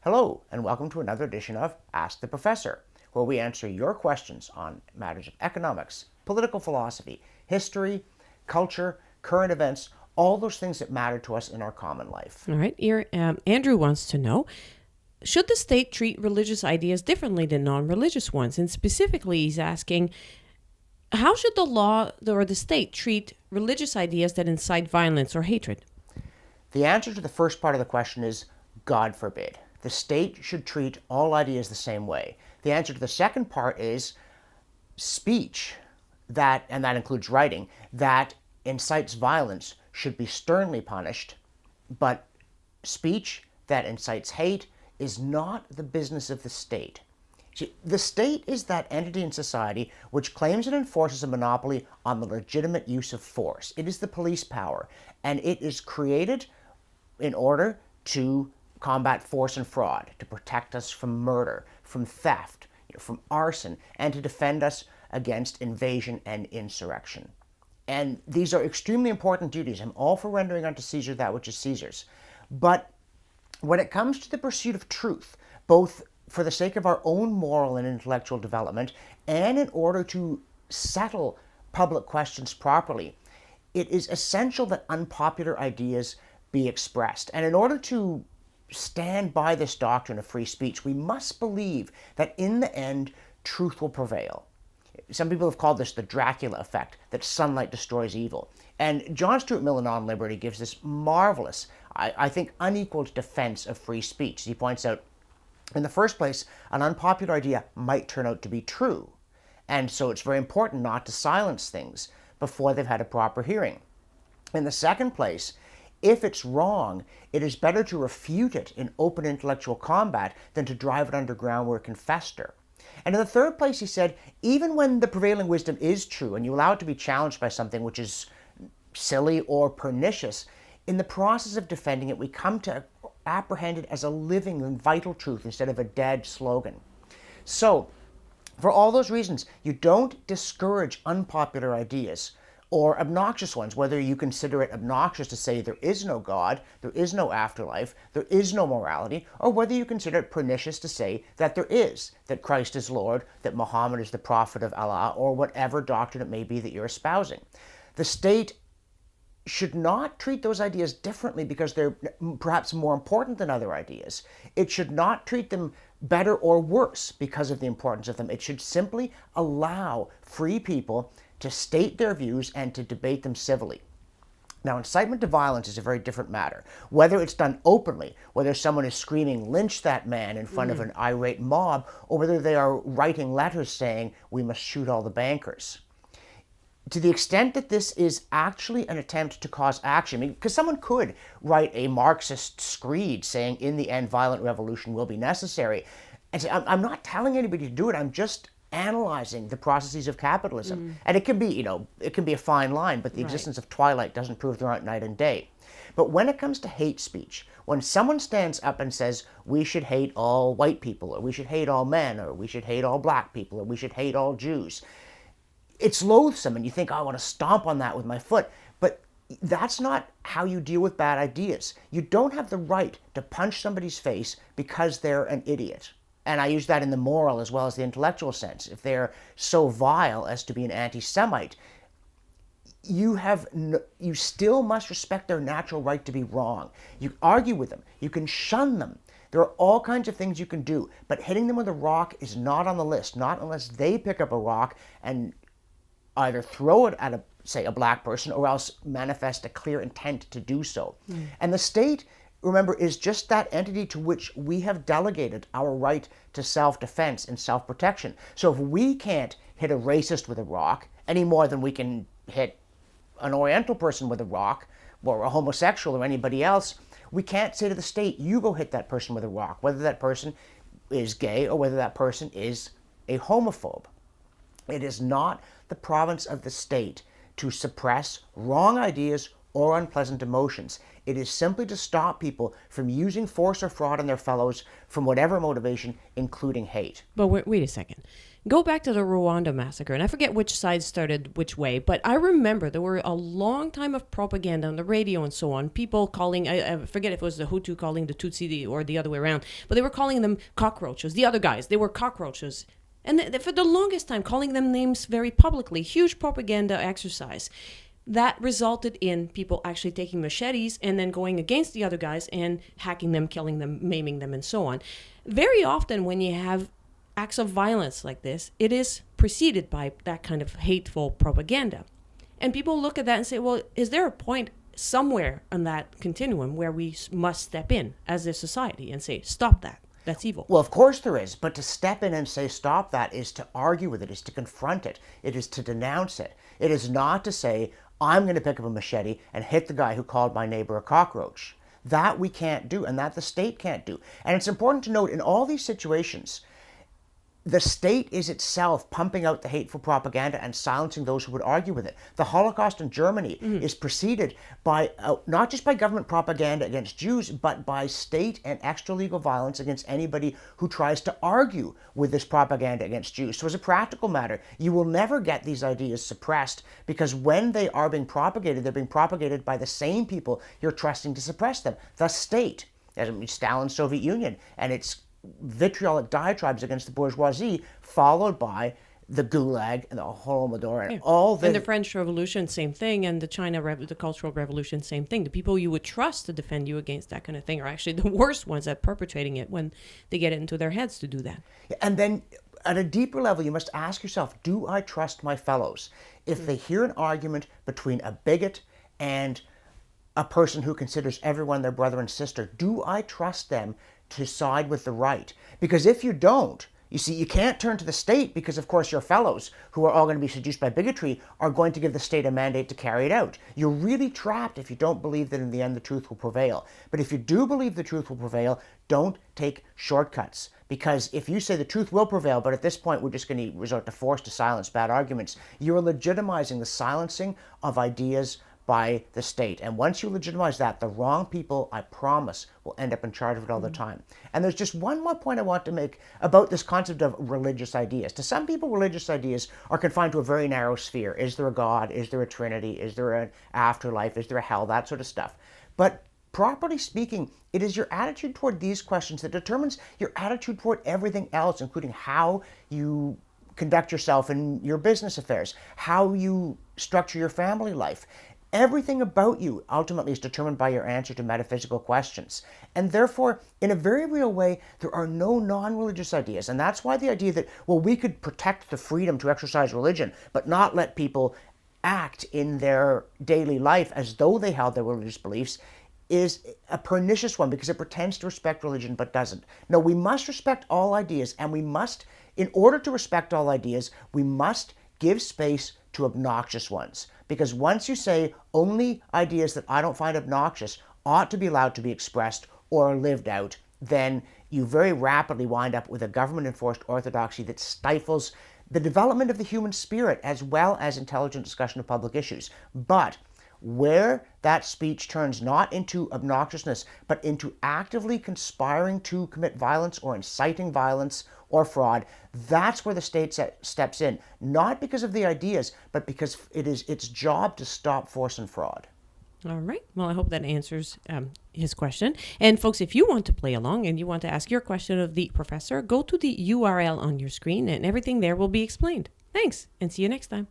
Hello, and welcome to another edition of Ask the Professor, where we answer your questions on matters of economics, political philosophy, history, culture, current events, all those things that matter to us in our common life. All right. Here, Andrew wants to know, should the state treat religious ideas differently than non-religious ones? And specifically, he's asking, how should the law or the state treat religious ideas that incite violence or hatred? The answer to the first part of the question is God forbid. The state should treat all ideas the same way. The answer to the second part is speech, and that includes writing, that incites violence should be sternly punished, but speech that incites hate is not the business of the state. See, the state is that entity in society which claims and enforces a monopoly on the legitimate use of force. It is the police power, and it is created in order to combat force and fraud, to protect us from murder, from theft, from arson, and to defend us against invasion and insurrection. And these are extremely important duties. I'm all for rendering unto Caesar that which is Caesar's. But when it comes to the pursuit of truth, both for the sake of our own moral and intellectual development and in order to settle public questions properly, it is essential that unpopular ideas be expressed. And in order to stand by this doctrine of free speech, we must believe that in the end, truth will prevail. Some people have called this the Dracula effect, that sunlight destroys evil. And John Stuart Mill in On Liberty gives this marvelous, I think, unequaled defense of free speech. He points out, in the first place, an unpopular idea might turn out to be true. And so it's very important not to silence things before they've had a proper hearing. In the second place, if it's wrong, it is better to refute it in open intellectual combat than to drive it underground where it can fester. And in the third place, he said, even when the prevailing wisdom is true and you allow it to be challenged by something which is silly or pernicious, in the process of defending it, we come to apprehend it as a living and vital truth instead of a dead slogan. So, for all those reasons, you don't discourage unpopular ideas or obnoxious ones, whether you consider it obnoxious to say there is no God, there is no afterlife, there is no morality, or whether you consider it pernicious to say that there is, that Christ is Lord, that Muhammad is the prophet of Allah, or whatever doctrine it may be that you're espousing. The state should not treat those ideas differently because they're perhaps more important than other ideas. It should not treat them better or worse because of the importance of them. It should simply allow free people to state their views and to debate them civilly. Now, incitement to violence is a very different matter. Whether it's done openly, whether someone is screaming, lynch that man in front of an irate mob, or whether they are writing letters saying, we must shoot all the bankers. To the extent that this is actually an attempt to cause action, because someone could write a Marxist screed saying, in the end, violent revolution will be necessary. And say, I'm not telling anybody to do it, I'm just analyzing the processes of capitalism. And it can be, it can be a fine line, but the existence of twilight doesn't prove there aren't night and day. But when it comes to hate speech, when someone stands up and says, we should hate all white people, or we should hate all men, or we should hate all black people, or we should hate all Jews, it's loathsome, and you think, oh, I want to stomp on that with my foot. But that's not how you deal with bad ideas. You don't have the right to punch somebody's face because they're an idiot. And I use that in the moral as well as the intellectual sense. If they're so vile as to be an anti-Semite, you still must respect their natural right to be wrong. You argue with them. You can shun them. There are all kinds of things you can do. But hitting them with a rock is not on the list, not unless they pick up a rock and either throw it at, say, a black person or else manifest a clear intent to do so. And the state, remember, is just that entity to which we have delegated our right to self-defense and self-protection. So if we can't hit a racist with a rock any more than we can hit an Oriental person with a rock, or a homosexual or anybody else, we can't say to the state, you go hit that person with a rock, whether that person is gay or whether that person is a homophobe. It is not the province of the state to suppress wrong ideas or unpleasant emotions. It is simply to stop people from using force or fraud on their fellows from whatever motivation, including hate. But wait a second. Go back to the Rwanda massacre, and I forget which side started which way, but I remember there were a long time of propaganda on the radio and so on. People calling, I forget if it was the Hutu calling the Tutsi or the other way around, but they were calling them cockroaches. The other guys, they were cockroaches. And for the longest time, calling them names very publicly, huge propaganda exercise. That resulted in people actually taking machetes and then going against the other guys and hacking them, killing them, maiming them, and so on. Very often when you have acts of violence like this, it is preceded by that kind of hateful propaganda. And people look at that and say, well, is there a point somewhere on that continuum where we must step in as a society and say, stop that? That's evil. Well, of course there is, but to step in and say stop that is to argue with it, is to confront it, it is to denounce it. It is not to say, I'm going to pick up a machete and hit the guy who called my neighbor a cockroach. That we can't do, and that the state can't do. And it's important to note, in all these situations, the state is itself pumping out the hateful propaganda and silencing those who would argue with it. The Holocaust in Germany is preceded by, not just by government propaganda against Jews, but by state and extra-legal violence against anybody who tries to argue with this propaganda against Jews. So as a practical matter, you will never get these ideas suppressed, because when they are being propagated, they're being propagated by the same people you're trusting to suppress them, the state. As in Stalin's Soviet Union and its vitriolic diatribes against the bourgeoisie, followed by the Gulag and the Holodomor and all the... And the French Revolution, same thing, and the Cultural Revolution, same thing. The people you would trust to defend you against that kind of thing are actually the worst ones at perpetrating it when they get it into their heads to do that. And then at a deeper level, you must ask yourself, do I trust my fellows? If they hear an argument between a bigot and a person who considers everyone their brother and sister, do I trust them to side with the right? Because if you don't, you see, you can't turn to the state, because of course your fellows, who are all going to be seduced by bigotry, are going to give the state a mandate to carry it out. You're really trapped if you don't believe that in the end the truth will prevail. But if you do believe the truth will prevail, don't take shortcuts. Because if you say the truth will prevail, but at this point we're just going to resort to force to silence bad arguments, you're legitimizing the silencing of ideas by the state. And once you legitimize that, the wrong people, I promise, will end up in charge of it all the time. And there's just one more point I want to make about this concept of religious ideas. To some people, religious ideas are confined to a very narrow sphere. Is there a God? Is there a Trinity? Is there an afterlife? Is there a hell? That sort of stuff. But properly speaking, it is your attitude toward these questions that determines your attitude toward everything else, including how you conduct yourself in your business affairs, how you structure your family life. Everything about you ultimately is determined by your answer to metaphysical questions. And therefore, in a very real way, there are no non-religious ideas. And that's why the idea that, well, we could protect the freedom to exercise religion, but not let people act in their daily life as though they held their religious beliefs, is a pernicious one, because it pretends to respect religion but doesn't. No, we must respect all ideas, and we must, in order to respect all ideas, we must give space to obnoxious ones. Because once you say only ideas that I don't find obnoxious ought to be allowed to be expressed or lived out, then you very rapidly wind up with a government-enforced orthodoxy that stifles the development of the human spirit as well as intelligent discussion of public issues. But where that speech turns not into obnoxiousness, but into actively conspiring to commit violence or inciting violence or fraud, that's where the state steps in, not because of the ideas, but because it is its job to stop force and fraud. All right. Well, I hope that answers his question. And folks, if you want to play along and you want to ask your question of the professor, go to the URL on your screen and everything there will be explained. Thanks, and see you next time.